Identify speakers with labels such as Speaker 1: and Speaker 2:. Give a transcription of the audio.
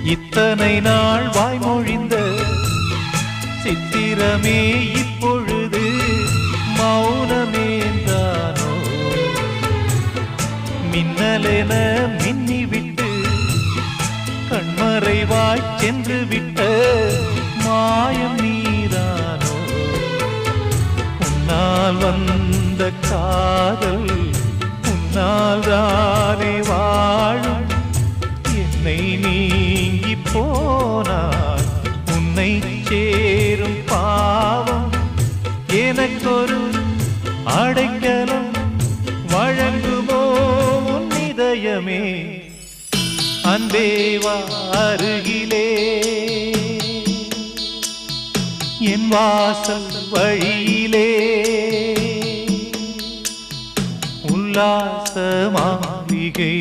Speaker 1: இத்தனை நாள் வாய்மொழிந்த சித்திரமே இப்பொழுது மௌனமேந்தானோ? மின்னலென மின்னிவிட்டு கண்மறைவாய் சென்று விட்ட மாயம் நீதானோ? உன்னால் வந்த காதல் உன்னால் தானே வாழும். என்னை நீங்கி போனார் உன்னை சேரும் பாவம். எனக்கொரு அடைக்கலம் வழங்குமோ உன் இதயமே? அன்பேவா அருகிலே என் வாசல் வழியிலே உல்லாச மாளிகை